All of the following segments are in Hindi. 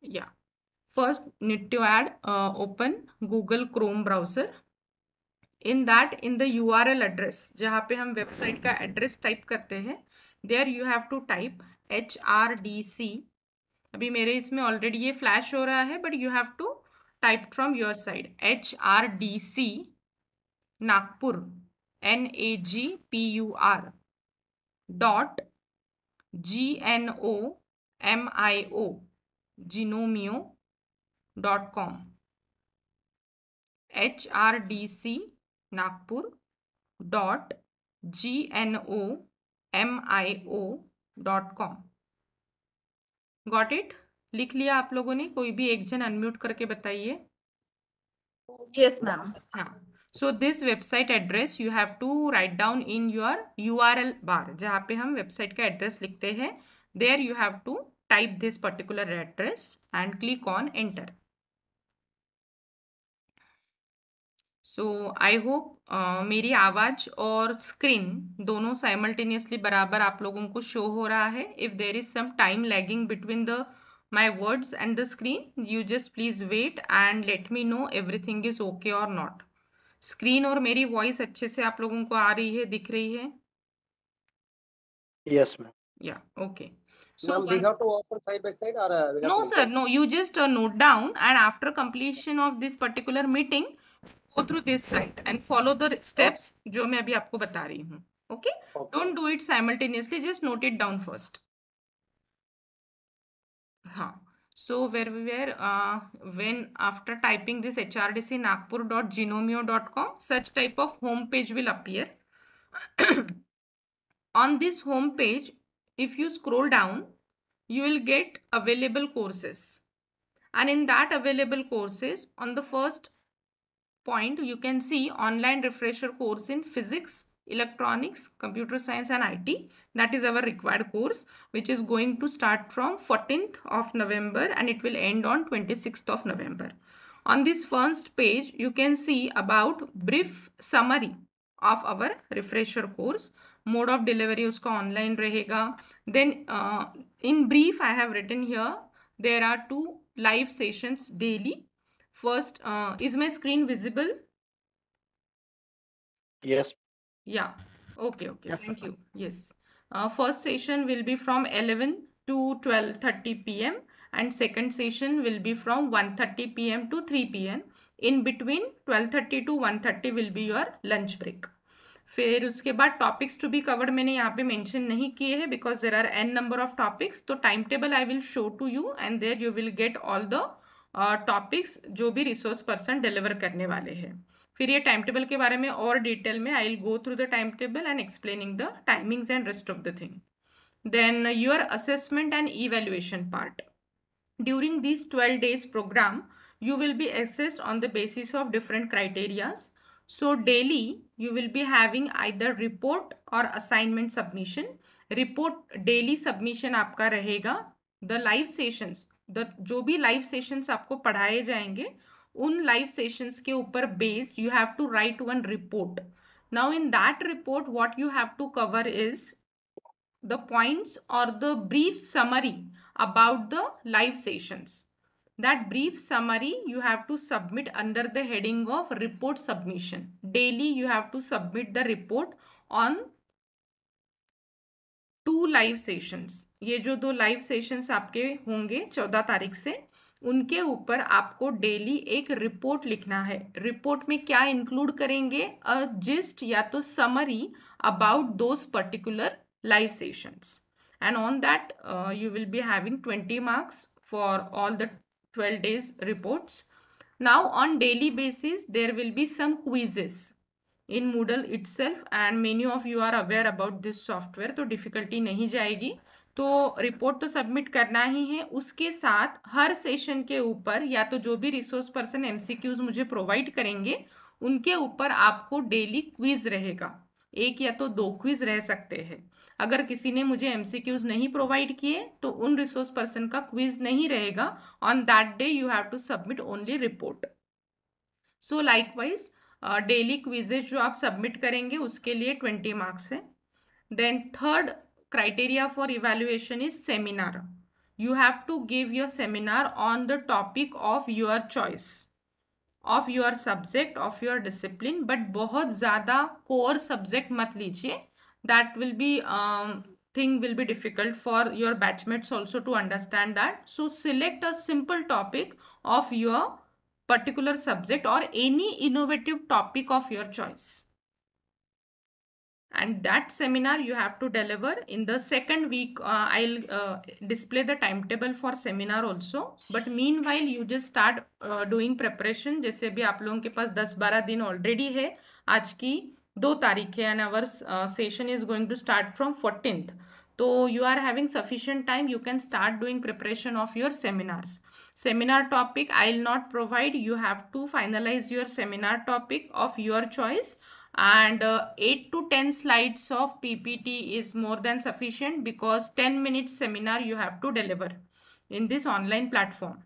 Yeah. First, need to add open Google Chrome browser. In that, in the URL address, जहाँ पे हम वेबसाइट का एड्रेस टाइप करते हैं, there you have to type HRDC. अभी मेरे इसमें ऑलरेडी ये फ्लैश हो रहा है, but you have to type from your side HRDC Nagpur NAGPUR .GNOMIO genomio.com HRDC Nagpur .GNOMIO.com. Got it? लिख लिया आप लोगों ने? कोई भी एक जन अनम्यूट करके बताइए. Yes, ma'am. हाँ. So this website address you have to write down in your URL bar, जहाँ पे हम वेबसाइट का एड्रेस लिखते हैं. There you have to type this particular address and click on enter. So I hope मेरी आवाज़ और स्क्रीन दोनों साइमल्टेनियसली बराबर आप लोगों को शो हो रहा है. If there is some time lagging between the my words and the screen, you just please wait and let me know everything is okay or not. Screen और मेरी वॉइस अच्छे से आप लोगों को आ रही है, दिख रही है? Yes, ma'am. Yeah, okay. So Ma'am, we have to open side by side or we have no to sir, no, you just note down and after completion of this particular meeting go through this site and follow the steps जो मैं अभी आपको बता रही हूँ. Okay? Don't do it simultaneously, just note it down first. हाँ. So where we were, when after typing this hrdcnagpur.genomio.com, such type of home page will appear. On this home page, if you scroll down, you will get available courses. And in that available courses, on the first point, you can see online refresher course in physics, electronics, computer science and IT. That is our required course, which is going to start from 14th of November and it will end on 26th of November. On this first page, you can see about brief summary of our refresher course. Mode of delivery uska online rahega. Then in brief, I have written here, there are 2 live sessions daily. First, is my screen visible? Yes. Yeah. Okay. Yes. Thank you. Yes. First session will be from 11 to 12:30 p.m. and second session will be from 1:30 p.m. to 3 p.m. In between 12:30 to 1:30 will be your lunch break. फिर उसके बाद टॉपिक्स टू बी कवर्ड मैंने यहाँ पे मेंशन नहीं किए हैं because there are n number of topics. तो time table I will show to you and there you will get all the topics जो भी रिसोर्स पर्सन डिलीवर करने वाले हैं. फिर ये टाइम टेबल के बारे में और डिटेल में I will go through the time table and explaining the timings and rest of the thing. Then your assessment and evaluation part. During this 12 days program, you will be assessed on the basis of different criterias. So daily you will be having either report or assignment submission. Report daily submission आपका रहेगा. The live sessions, जो भी live sessions आपको पढ़ाए जाएंगे उन live sessions के ऊपर based you have to write one report. Now in that report what you have to cover is the points or the brief summary about the live sessions. That brief summary you have to submit under the heading of report submission. Daily you have to submit the report on 2 live sessions. ये जो 2 live sessions आपके होंगे 14 तारीख से, उनके ऊपर आपको डेली एक रिपोर्ट लिखना है. रिपोर्ट में क्या इंक्लूड करेंगे? अ जिस्ट या तो summary about those particular live sessions, and on that you will be having 20 marks for all the 12 days reports. Now on daily basis there will be some quizzes in Moodle itself and many of you are aware about this software, तो difficulty नहीं जाएगी. तो रिपोर्ट तो सबमिट करना ही है. उसके साथ हर सेशन के ऊपर या तो जो भी रिसोर्स पर्सन MCQs मुझे प्रोवाइड करेंगे उनके ऊपर आपको डेली क्विज रहेगा. 1 या तो 2 क्विज रह सकते हैं. अगर किसी ने मुझे MCQs नहीं प्रोवाइड किए तो उन रिसोर्स पर्सन का क्विज नहीं रहेगा. On that day you have to submit only report. So likewise daily quizzes जो आप सबमिट करेंगे उसके लिए 20 मार्क्स है. Then third criteria for evaluation is seminar. you have to give your seminar on the topic of your choice, of your subject, of your discipline, but बहुत ज़्यादा core subject मत लीजिए. That will be thing will be difficult for your batchmates also to understand that. So select a simple topic of your particular subject or any innovative topic of your choice. And that seminar you have to deliver in the second week. I'll display the timetable for seminar also, but meanwhile you just start doing preparation. जैसे भी आप लोगों के पास 10-12 दिन already है, आज की 2 तारीख है, and our session is going to start from 14th. So you are having sufficient time, you can start doing preparation of your seminars. Seminar topic I'll not provide, you have to finalize your seminar topic of your choice, and 8 to 10 slides of PPT is more than sufficient, because 10 minutes seminar you have to deliver in this online platform.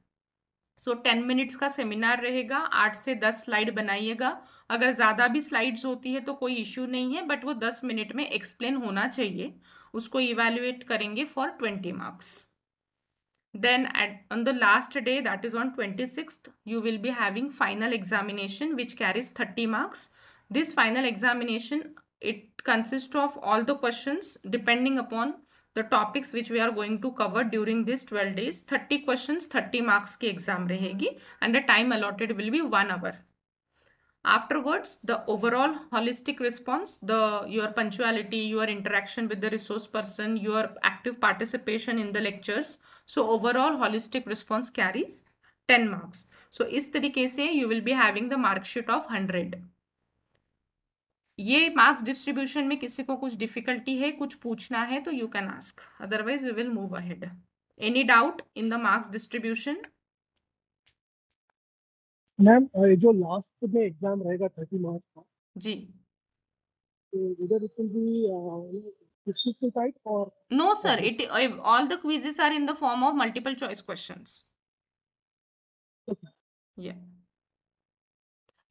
So 10 minutes का सेमिनार रहेगा, 8 से 10 स्लाइड बनाइएगा. अगर ज़्यादा भी स्लाइड्स होती है तो कोई इश्यू नहीं है, बट वो 10 मिनट में एक्सप्लेन होना चाहिए. उसको इवेल्युएट करेंगे for 20 marks. Then on the last day, that is on 26th, you will be having final examination which carries 30 marks. This final examination, it consists of all the questions depending upon the topics which we are going to cover during these 12 days. 30 questions, 30 marks की exam रहेगी, and the time allotted will be 1 hour. Afterwards, the overall holistic response, your punctuality, your interaction with the resource person, your active participation in the lectures, so overall holistic response carries 10 marks. So इस तरीके से you will be having the mark sheet of 100. ये मार्क्स डिस्ट्रीब्यूशन में किसी को कुछ डिफिकल्टी है, कुछ पूछना है तो you can ask, otherwise we will move ahead. Any doubt in the marks distribution? Ma'am जो लास्ट में एग्जाम रहेगा 30 मार्च का, जी. whether it will be restricted type or No sir, all the quizzes are in the form of multiple choice questions. Okay. Yeah.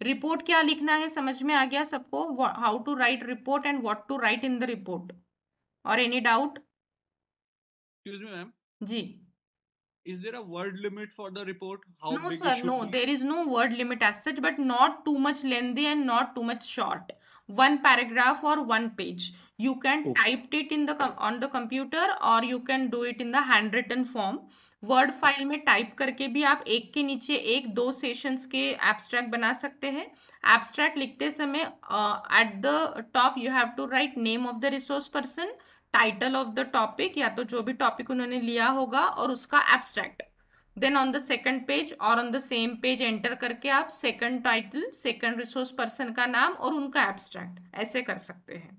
Report क्या लिखना है समझ में आ गया सबको? How to write report and what to write in the report, और any doubt? Excuse me, ma'am. जी. Is there a word limit for the report? How No big sir, it should no, be? there is no word limit as such, but not too much lengthy and not too much short. One paragraph or one page. You can type it in the on the computer, or you can do it in the handwritten form. Word file में टाइप करके भी आप एक के नीचे एक 2 सेशंस के एब्स्ट्रैक्ट बना सकते हैं. एब्स्ट्रैक्ट लिखते समय at the top you have to write name of the resource person, title of the topic, या तो जो भी टॉपिक उन्होंने लिया होगा, और उसका abstract. Then on the second page और on the same page enter करके आप second title, second resource person का नाम और उनका एब्स्ट्रैक्ट, ऐसे कर सकते हैं.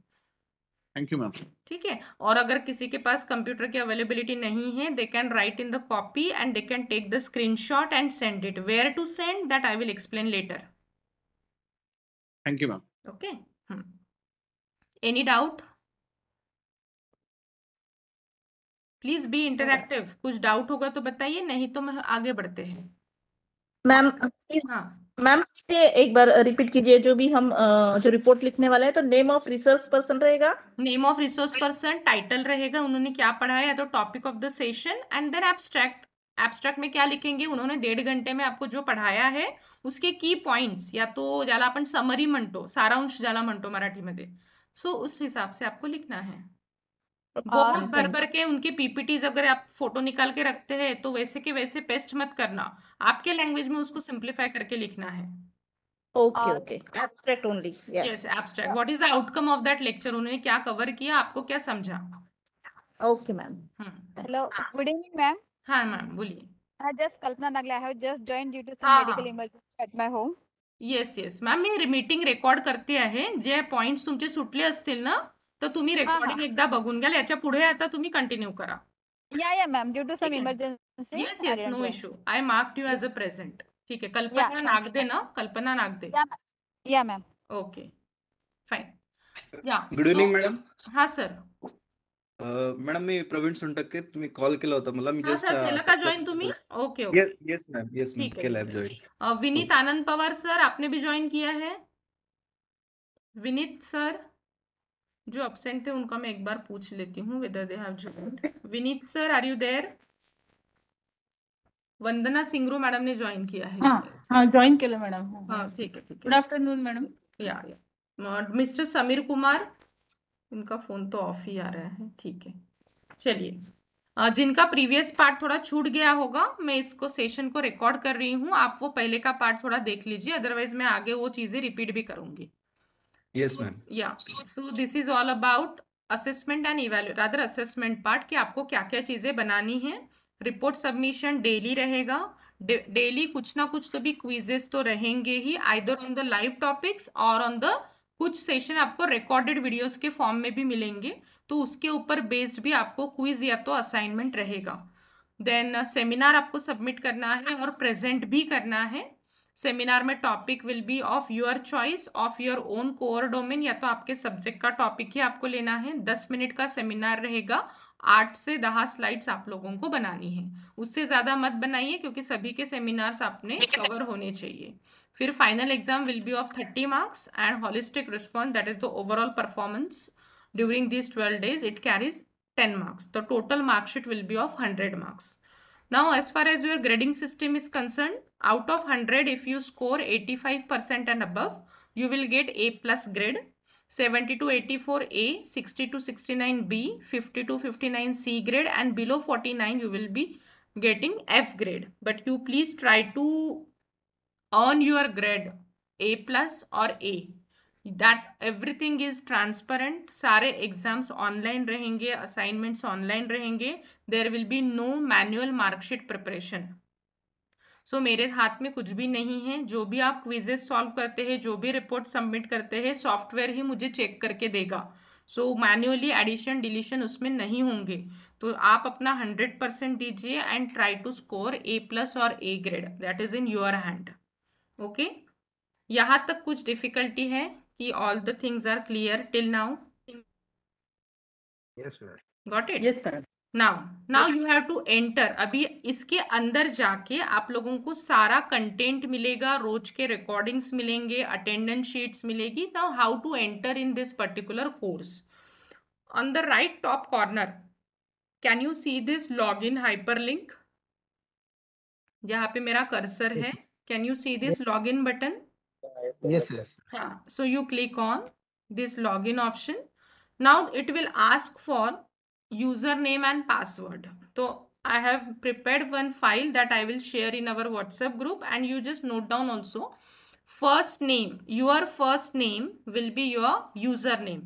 Thank you, ma'am. ठीक है. और अगर किसी के पास कंप्यूटर की अवेलेबिलिटी नहीं है, they can write in the copy and they can take the screenshot and send it. Where to send that I will explain later. Thank you, ma'am. Okay. Any doubt? Please be interactive. कुछ डाउट होगा तो बताइए, नहीं तो मैं आगे बढ़ते हैं. मैम प्लीज, हाँ. मैम से एक बार रिपीट कीजिए, जो भी हम जो रिपोर्ट लिखने वाला है, तो नेम ऑफ रिसर्च पर्सन रहेगा, name of resource person, title रहेगा, उन्होंने क्या पढ़ाया, या तो topic of the session, and then abstract. Abstract में क्या लिखेंगे, उन्होंने 1.5 घंटे में आपको जो पढ़ाया है उसके की पॉइंट्स, या तो ज्याला आपण समरी म्हणतो, सारांश ज्याला म्हणतो मराठीमध्ये. सो उस हिसाब से आपको लिखना है. बहुत भर भर के उनके पीपीटीज अगर आप फोटो निकाल के रखते हैं तो वैसे के वैसे पेस्ट मत करना, आपके लैंग्वेज में उसको सिंप्लीफाई करके लिखना है. Okay okay, abstract only. Yes, abstract. What is the outcome of that lecture, उन्होंने क्या कवर किया, आपको क्या समझा. Okay ma'am. Hello, good evening, ma'am. हाँ मैम बोलिए. Just Kalpana Nagle. I have just joined due to some हाँ, medical हाँ. emergency at my home. Yes yes ma'am, me meeting record करते आहे. जे पॉइंट्स तुमचे सुटले असतील ना, तर तुम्ही रेकॉर्डिंग एकदा बघून घ्याल. याच्या पुढे आता तुम्ही कंटिन्यू करा. Yeah, ma'am. Due to some ठीक है. emergency. Yes yes, no issue. I marked you as a present. ठीक आहे. कल्पना नागदे ना, Kalpana Nagde. Yeah, ma'am. Okay fine. या गुड इव्हनिंग मॅडम. हा सर. मॅडम मी प्रवीण सोनटक्के, तुम्ही कॉल केला होता मला. मी हा जस्ट सर, केलं का जॉईन तुम्ही? Okay okay. Yes ma'am, yes ma'am, ठीक है, केला ठीक जॉइन. विनीत आनंद पवार सर, आपने भी ज्वाइन किया है? विनीत सर, जो एब्सेंट थे उनका मैं एक बार पूछ लेती हूँ whether they have joined. Vineet sir, are you there? Vandana Singru madam ने ज्वाइन किया है हाँ शायद। हाँ जॉइन केलं मॅडम. हाँ ठीक है गुड आफ्टरनून मॅडम. या मिस्टर समीर कुमार, इनका फोन तो ऑफ ही आ रहा है, ठीक है चलिए। जिनका प्रीवियस पार्ट थोड़ा छूट गया होगा, मैं इसको सेशन को रिकॉर्ड कर रही हूँ, आप वो पहले का पार्ट थोड़ा देख लीजिए, अदरवाइज मैं आगे वो चीजें रिपीट भी करूंगी. Yes ma'am. Yeah so this is all about assessment and evaluate, rather assessment part, कि आपको क्या क्या चीजें बनानी है. रिपोर्ट सबमिशन डेली रहेगा. डेली कुछ ना कुछ तो भी क्विजेस तो रहेंगे ही, either on the live topics और ऑन द कुछ सेशन आपको रिकॉर्डेड वीडियोस के फॉर्म में भी मिलेंगे, तो उसके ऊपर बेस्ड भी आपको क्विज या तो असाइनमेंट रहेगा. देन सेमिनार आपको सबमिट करना है और प्रेजेंट भी करना है. सेमिनार में topic will be of your choice, of your own core domain, या तो आपके सब्जेक्ट का टॉपिक ही आपको लेना है. 10 मिनट का सेमिनार रहेगा. 8 से 10 स्लाइड्स आप लोगों को बनानी है, उससे ज़्यादा मत बनाइए क्योंकि सभी के सेमिनार्स आपने कवर होने चाहिए. फिर final exam will be of 30 marks and holistic response, that is the overall performance during this 12 days, it carries 10 marks. The total mark sheet will be of 100 marks. Now, as far as your grading system is concerned, out of 100, if you score 85% and above, you will get A plus grade. 70 to 84 A, 60 to 69 B, 50 to 59 C grade, and below 49 you will be getting F grade. But you please try to earn your grade A plus or A. That everything is transparent. सारे एग्जाम्स ऑनलाइन रहेंगे, असाइनमेंट्स ऑनलाइन रहेंगे. There will be no manual marksheet preparation. So मेरे हाथ में कुछ भी नहीं है. जो भी आप क्विजेस सॉल्व करते हैं, जो भी रिपोर्ट सबमिट करते हैं, सॉफ्टवेयर ही मुझे चेक करके देगा. सो मैन्युअली एडिशन डिलीशन उसमें नहीं होंगे. तो आप अपना 100% दीजिए and try to score A plus और A grade. That is in your hand. Okay, यहाँ तक कुछ डिफिकल्टी है कि all the things are clear till now? Yes, ma'am. Got it? Yes madam. Now you have to enter. अभी इसके अंदर जाके आप लोगों को सारा कंटेंट मिलेगा, रोज के रिकॉर्डिंग्स मिलेंगे, अटेंडेंस शीट्स मिलेगी. Now how to enter in this particular course? On the right top corner can you see this log in hyperlink? जहाँ पे मेरा कर्सर है, can you see this log in button? Yes, yes. हाँ, so you click on this login option. Now it will ask for username and password. So I have prepared one file that I will share in our WhatsApp group, and you just note down also. First name, your first name will be your username.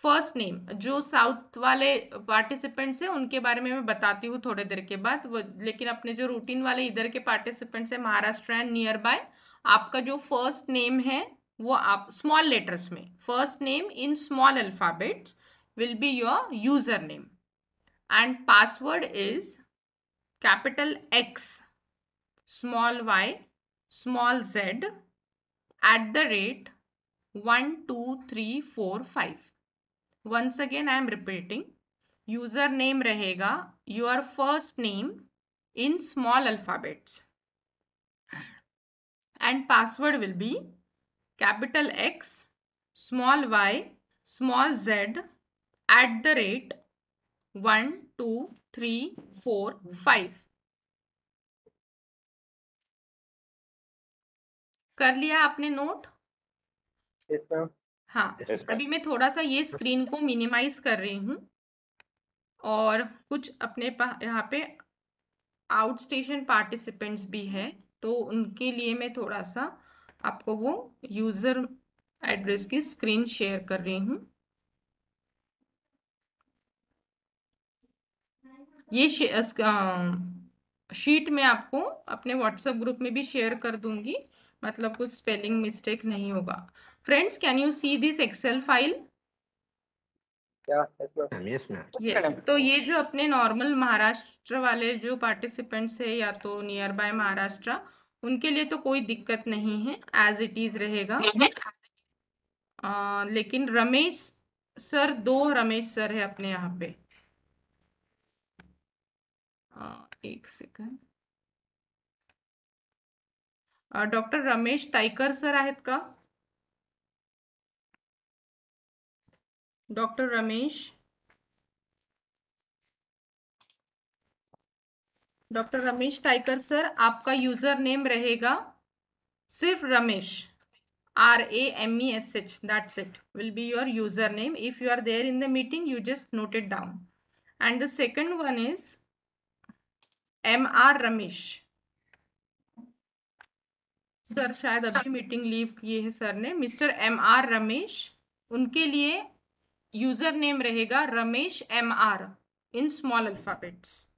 First name. जो साउथ वाले पार्टिसिपेंट्स हैं उनके बारे में मैं बताती हूँ थोड़ी देर के बाद, लेकिन अपने जो रूटीन वाले इधर के पार्टिसिपेंट्स हैं महाराष्ट्र एंड नियर बाय, आपका जो फर्स्ट नेम है वो आप स्मॉल लेटर्स में, first name in small alphabets will be your user name, and password is capital X, small y, small z, @ 1 2 3 4 5. Once again I am repeating, username रहेगा your first name in small alphabets, and password will be capital X, small y, small z, @ 1 2 3 4 5. कर लिया आपने नोट? Yes, ma'am. हाँ, अभी मैं थोड़ा सा ये स्क्रीन को मिनिमाइज कर रही हूँ, और कुछ अपने यहाँ पे आउट स्टेशन पार्टिसिपेंट्स भी है, तो उनके लिए मैं थोड़ा सा आपको वो यूज़र एड्रेस की स्क्रीन शेयर कर रही हूँ. ये शीट मैं आपको अपने व्हाट्सएप ग्रुप में भी शेयर कर दूंगी, मतलब कुछ स्पेलिंग मिस्टेक नहीं होगा. Friends, can you see this excel file? Yeah, yes, ma'am. Yes, ma'am. Yes. तो ये जो अपने नॉर्मल महाराष्ट्र वाले जो पार्टिसिपेंट्स है या तो नियर बाय महाराष्ट्र, उनके लिए तो कोई दिक्कत नहीं है, एज इट इज रहेगा. लेकिन रमेश सर, 2 रमेश सर है अपने यहाँ पे. एक second. Doctor Ramesh Taikar sir आहेत का? Doctor Ramesh, doctor Ramesh Taikar sir, आपका यूजर नेम रहेगा सिर्फ Ramesh, RAMESH, that's it, will be your username. If you are there in the meeting, you just note it down. And the second one is MR Ramesh. Sir शायद अभी मीटिंग लीव किए है सर ने। मिस्टर MR रमेश, उनके लिए यूजर नेम रहेगा Ramesh MR in small alphabets.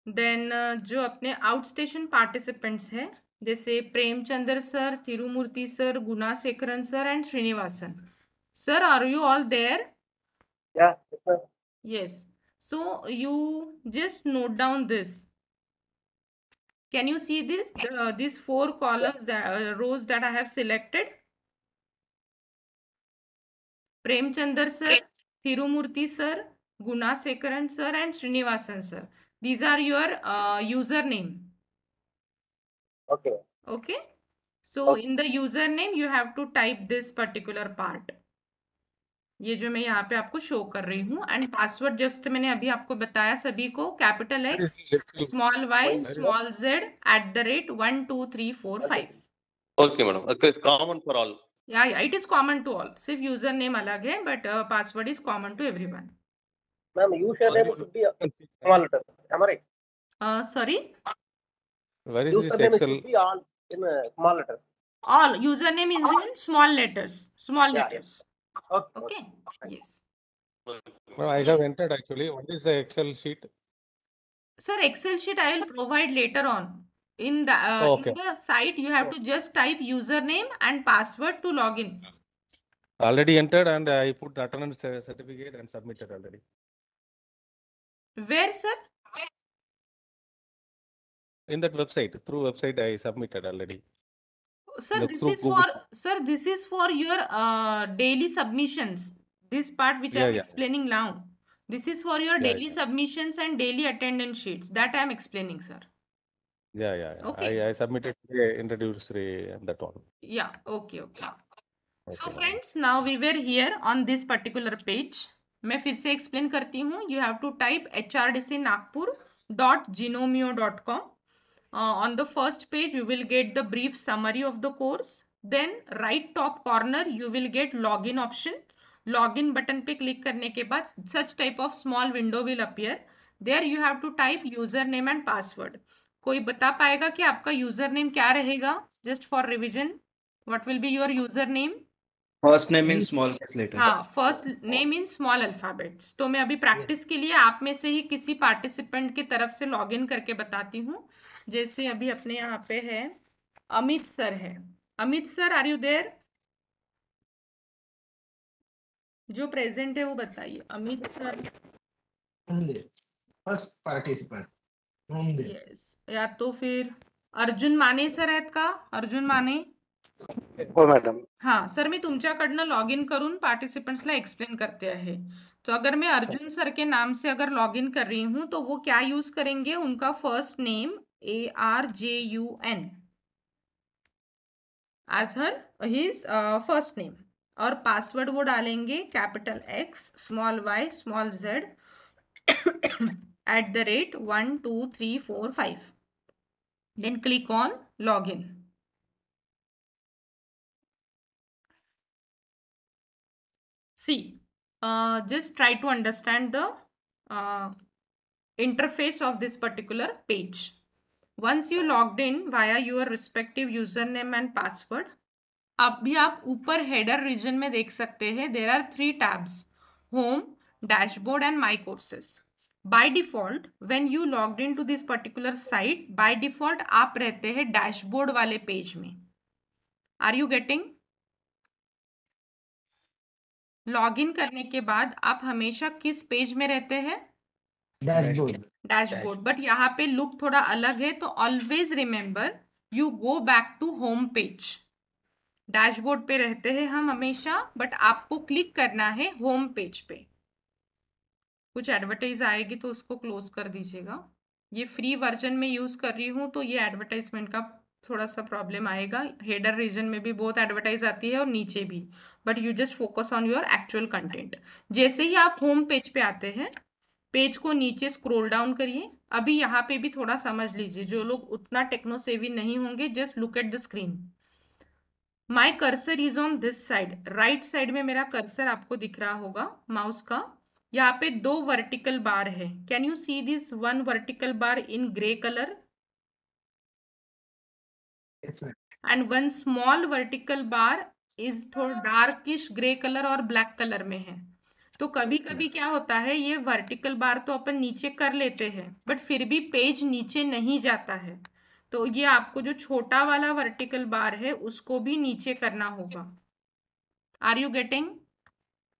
Then जो अपने आउटस्टेशन पार्टिसिपेंट्स हैं जैसे Premchandra sir, Tirumurthy sir, Gunasekaran sir and Srinivasan sir, are you all there? Yeah, yes, ma'am. Yes. So you just note down this. Can you see this? These 4 columns, rows that I have selected. Premchandar sir, Thirumurthy sir, Gunasekaran sir, and Srinivasan sir. These are your username. Okay. Okay. So in the username, you have to type this particular part. ये जो मैं यहाँ पे आपको शो कर रही हूँ। एंड पासवर्ड जस्ट मैंने अभी आपको बताया सभी को, capital X, small y, small z @1 2 3 4 5। Okay, madam. Okay, it's common for all. Yeah, it is common to all. सिर्फ यूजर नेम अलग है, but password is common to everyone. Ma'am, username should be small letters. Am I right? Sorry, Where is this Username Excel? should be all in small letters. all username is in small letters, small Yeah, letters. Okay. Okay, yes. No, I have entered actually. What is the Excel sheet? Sir, Excel sheet I will provide later on. In the Okay. in the site, you have to just type username and password to log in. Already entered and I put the attendance certificate and submitted already. Where, sir? In that website, through website I submitted already. Sir, Look this through is Google. this is for your daily submissions. This part which I am Yeah. explaining now. This is for your Yeah, daily submissions and daily attendance sheets that I am explaining, sir. Yeah. Okay. I submitted the introductory and that one. Yeah, okay. So Okay, friends, now we were here on this particular page. मैं फिर से explain करती हूँ. You have to type hrdcnagpur.genomio.com. On the first page, you will get the brief summary of the course. Then right top corner, you will get login option. Login button पे click करने के बाद such type of small window will appear. There you have to type username and password. कोई बता पाएगा कि आपका username क्या रहेगा? Just for revision, what will be your username? First name in small letter. हाँ, first name in small alphabets. तो मैं अभी प्रैक्टिस के लिए आप में से ही किसी पार्टिसिपेंट की तरफ से लॉगिन करके बताती हूँ। जैसे अभी अपने यहाँ पे है अमित सर है। Amit sir, are you there? जो प्रेजेंट है वो बताइए। Amit sir, First participant. Yes. या तो फिर अर्जुन माने सर आहेत का? अर्जुन माने? हो मॅडम. हां सर, मी तुमच्याकडनं लॉग इन करून पार्टिसिपेंट्सला एक्सप्लेन करते आहे। तो अगर मैं अर्जुन सर के नाम से अगर लॉग इन कर रही हूं तो वो क्या यूज करेंगे? उनका first name ARJUN as his first name, और पासवर्ड वो डालेंगे capital X, small y, small z @1 2 3 4 5। Then click on log in. See, just try to understand the interface of this particular page. Once you logged in via your respective username and password, अभी आप ऊपर header region में देख सकते हैं there are 3 tabs: home, dashboard and my courses. By default, when you logged into this particular site, by default आप रहते हैं dashboard वाले पेज में। Are you getting? लॉगिन करने के बाद आप हमेशा किस पेज में रहते हैं? डैशबोर्ड। बट यहाँ पे लुक थोड़ा अलग है, तो always remember you go back to home page. Dashboard पे रहते हैं हम हमेशा, बट आपको क्लिक करना है होम पेज पे। कुछ एडवर्टाइज आएगी तो उसको क्लोज कर दीजिएगा। ये फ्री वर्जन में यूज कर रही हूँ तो ये एडवर्टाइजमेंट का थोड़ा सा प्रॉब्लम आएगा। हेडर रीजन में भी बहुत एडवर्टाइज आती है और नीचे भी, but you just focus on your actual content. जैसे ही आप होम पेज पे आते हैं, पेज को नीचे स्क्रॉल डाउन करिए। अभी यहाँ पे भी थोड़ा समझ लीजिए, जो लोग उतना टेक्नो सेवी नहीं होंगे, just look at the screen. My cursor is on this side, right side में मेरा कर्सर आपको दिख रहा होगा माउस का। यहाँ पे 2 वर्टिकल बार है। Can you see this 1 vertical bar in grey colour and 1 small vertical bar is थोड़ा डार्किश ग्रे कलर और ब्लैक कलर में है। तो कभी कभी क्या होता है, ये वर्टिकल बार तो अपन नीचे कर लेते हैं बट फिर भी पेज नीचे नहीं जाता है। तो ये आपको जो छोटा वाला वर्टिकल बार है उसको भी नीचे करना होगा। Are you getting?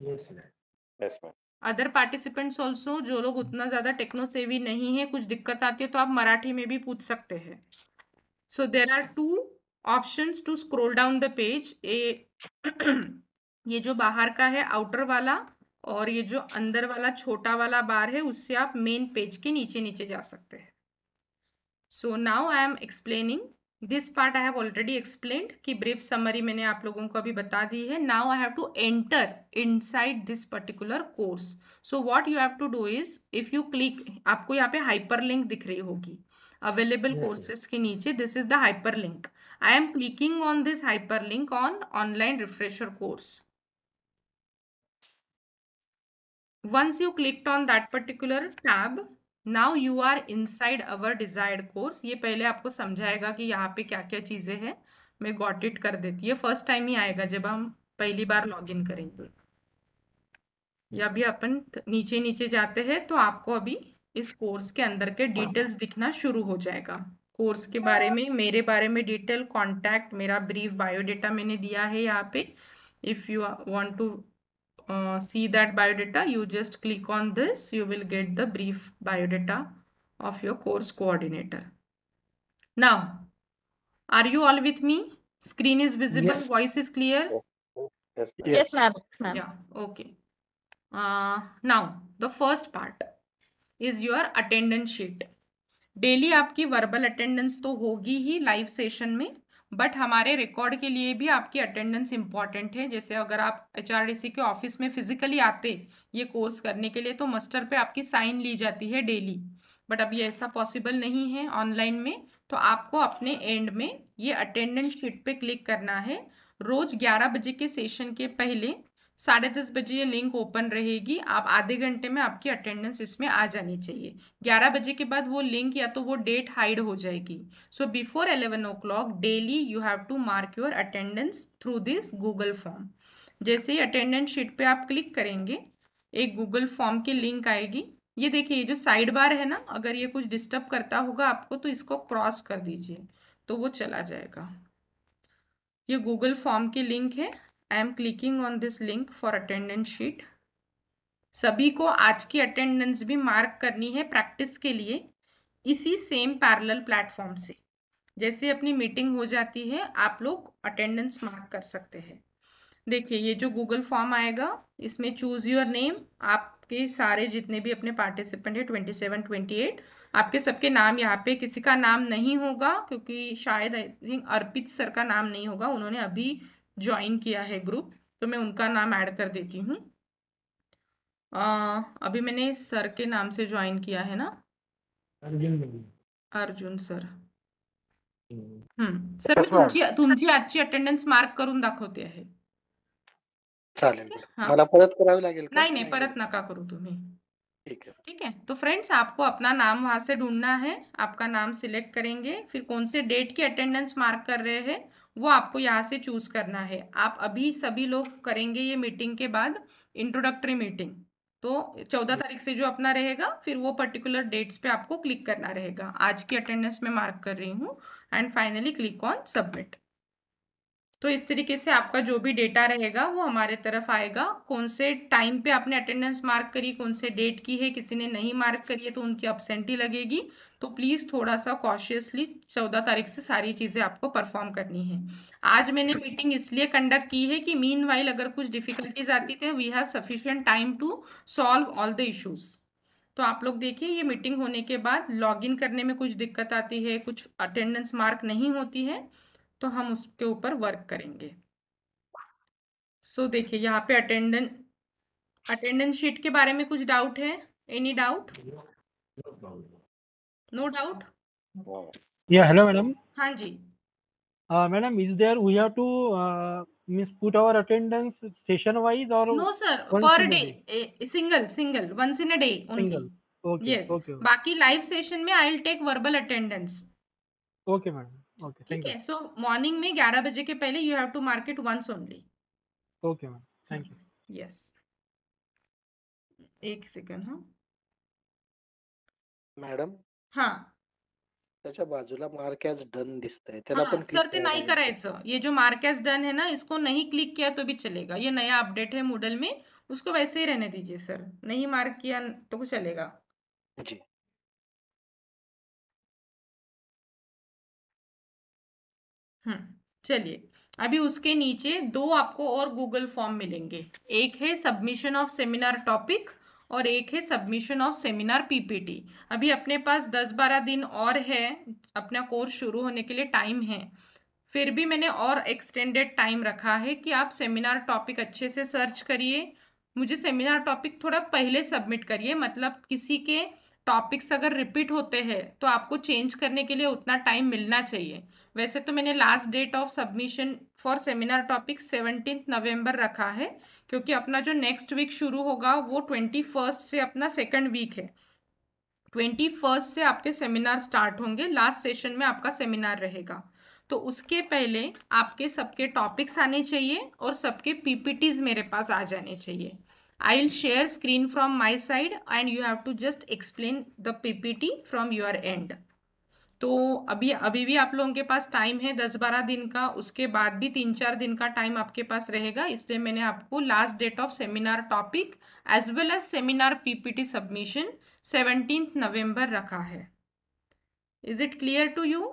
Yes, ma'am. Other participants also, जो लोग उतना ज्यादा टेक्नो सेवी नहीं है, कुछ दिक्कत आती है तो आप मराठी में भी पूछ सकते हैं। So there are 2 options to scroll down the page. ये जो बाहर का है आउटर वाला, और ये जो अंदर वाला छोटा वाला बार है, उससे आप मेन पेज के नीचे नीचे जा सकते हैं। So now I am explaining this part. I have already explained कि ब्रीफ समरी मैंने आप लोगों को अभी बता दी है। Now I have to enter inside this particular course. So what you have to do is, if you click, आपको यहाँ पे हाइपर लिंक दिख रही होगी अवेलेबल कोर्सेज के नीचे। This is the hyper link. I am clicking on this hyperlink on online refresher course. Once you clicked on that particular tab, now you are inside our desired course. ये पहले आपको समझाएगा कि यहाँ पे क्या क्या चीजें हैं। मैं got it कर देती है, फर्स्ट टाइम ही आएगा जब हम पहली बार लॉगिन करेंगे। या भी अपन नीचे नीचे जाते हैं तो आपको अभी इस कोर्स के अंदर के डिटेल्स दिखना शुरू हो जाएगा। कोर्स के बारे में, मेरे बारे में डिटेल, कॉन्टैक्ट, मेरा ब्रीफ बायोडेटा मैंने दिया है यहाँ पे। If you want to see that biodata, you just click on this, you will get the brief biodata of your course coordinator. Now are you all with me? Screen is visible, voice is clear? Yes, ma'am. Ma'am. Yeah, okay. Now the first part is your attendance sheet. Daily आपकी वर्बल अटेंडेंस तो होगी ही लाइव सेशन में, बट हमारे रिकॉर्ड के लिए भी आपकी अटेंडेंस इम्पॉर्टेंट है। जैसे अगर आप HRDC के ऑफिस में फिजिकली आते ये कोर्स करने के लिए तो मस्टर पे आपकी साइन ली जाती है डेली, बट अभी ऐसा पॉसिबल नहीं है ऑनलाइन में। तो आपको अपने एंड में ये अटेंडेंस शीट पे क्लिक करना है। रोज 11 बजे के सेशन के पहले 10:30 बजे ये लिंक ओपन रहेगी। आप आधे घंटे में आपकी अटेंडेंस इसमें आ जानी चाहिए। 11 बजे के बाद वो लिंक या तो वो डेट हाइड हो जाएगी। So before 11 o'clock daily you have to mark your attendance through this Google form. जैसे ही अटेंडेंस शीट पे आप क्लिक करेंगे, एक गूगल फॉर्म की लिंक आएगी। ये देखिए, ये जो साइड बार है ना, अगर ये कुछ डिस्टर्ब करता होगा आपको तो इसको क्रॉस कर दीजिए तो वो चला जाएगा। ये गूगल फॉर्म की लिंक है। I am clicking on this link for attendance sheet. सभी को आज की अटेंडेंस भी मार्क करनी है प्रैक्टिस के लिए, इसी सेम पैरेलल प्लेटफॉर्म से। जैसे अपनी मीटिंग हो जाती है आप लोग अटेंडेंस मार्क कर सकते हैं। देखिए, ये जो गूगल फॉर्म आएगा इसमें चूज योर नेम, आपके सारे जितने भी अपने पार्टिसिपेंट है 27, 28, आपके सबके नाम यहाँ पे, किसी का नाम नहीं होगा क्योंकि शायद आई थिंक अर्पित सर का नाम नहीं होगा, उन्होंने अभी ज्वाइन किया है ग्रुप, तो मैं उनका नाम ऐड कर देती हूँ। अभी मैंने सर के नाम से ज्वाइन किया है ना, अर्जुन सर। सर मी तुमची आजची अटेंडन्स मार्क करून दाखवते आहे। चालेल. हाँ. मला परत करावी लागेल का? नहीं परत नका करू तुम्ही। ठीक है. ठीक है, तो फ्रेंड्स आपको अपना नाम वहां से ढूंढना है। आपका नाम सिलेक्ट करेंगे, फिर कौन से डेट की अटेंडेंस मार्क कर रहे हैं वो आपको यहाँ से चूज करना है। आप अभी सभी लोग करेंगे ये मीटिंग के बाद इंट्रोडक्टरी मीटिंग, तो 14 तारीख से जो अपना रहेगा फिर वो पर्टिकुलर डेट्स पे आपको क्लिक करना रहेगा। आज की अटेंडेंस में मार्क कर रही हूँ and finally click on submit. तो इस तरीके से आपका जो भी डेटा रहेगा वो हमारे तरफ आएगा। कौन से टाइम पे आपने अटेंडेंस मार्क करी, कौन से डेट की है, किसी ने नहीं मार्क करी है तो उनकी अब्सेंटी लगेगी। तो प्लीज़ थोड़ा सा कॉशियसली 14 तारीख से सारी चीज़ें आपको परफॉर्म करनी है। आज मैंने मीटिंग इसलिए कंडक्ट की है कि मीनवाइल अगर कुछ डिफिकल्टीज आती थी we have sufficient time to solve all the issues. तो आप लोग देखिए, ये मीटिंग होने के बाद लॉगिन करने में कुछ दिक्कत आती है, कुछ अटेंडेंस मार्क नहीं होती है, तो हम उसके ऊपर वर्क करेंगे। सो देखिए यहाँ पे अटेंडेंस शीट के बारे में कुछ डाउट है? Any doubt? No doubt? Yeah, hello, madam. हाँ जी. Madam, is there we have to means put our attendance session wise or No sir, once per in a day. Single, once in a day only. Single. Okay. Yes. Okay. Okay. बाकी लाइव सेशन में I will take verbal attendance. Okay, madam. Okay. ठीक Thank है. you. सो मॉर्निंग में 11 बजे के पहले you have to mark it once only. Okay, madam. Thank you. Yes. एक सेकंड. हाँ मॅडम हाँ त्याच्या बाजूला मार्क ॲज डन दिसतंय त्याला हाँ पण सर, ते click नाही करायला करायचं. ये जो मार्क एज डन है ना, इसको नहीं क्लिक किया तो भी चलेगा. ये नया अपडेट है मूडल में, उसको वैसे ही रहने दीजिए सर. नहीं मार्क किया तो कुछ चलेगा. जी. चलिए. अभी उसके नीचे दो आपको और गूगल फॉर्म मिलेंगे. एक है सबमिशन ऑफ सेमिनार टॉपिक और एक है सबमिशन ऑफ सेमिनार पीपीटी. अभी अपने पास 10-12 दिन और है, अपना कोर्स शुरू होने के लिए टाइम है. फिर भी मैंने और एक्सटेंडेड टाइम रखा है कि आप सेमिनार टॉपिक अच्छे से सर्च करिए. मुझे सेमिनार टॉपिक थोड़ा पहले सबमिट करिए, मतलब किसी के टॉपिक्स अगर रिपीट होते हैं तो आपको चेंज करने के लिए उतना टाइम मिलना चाहिए. वैसे तो मैंने last date of submission for seminar topic 17 November रखा है, क्योंकि अपना जो नेक्स्ट वीक शुरू होगा वो 21 से अपना सेकंड वीक है. 21 से आपके सेमिनार स्टार्ट होंगे. लास्ट सेशन में आपका सेमिनार रहेगा. तो उसके पहले आपके सबके टॉपिक्स आने चाहिए और सबके पीपीटीज मेरे पास आ जाने चाहिए. I will share screen from my side and you have to just explain the PPT from your end. तो अभी भी आप लोगों के पास टाइम है 10-12 दिन का. उसके बाद भी 3-4 दिन का टाइम आपके पास रहेगा. इसलिए मैंने आपको last date of seminar topic as well as seminar PPT submission 17 November रखा है. Is it clear to you?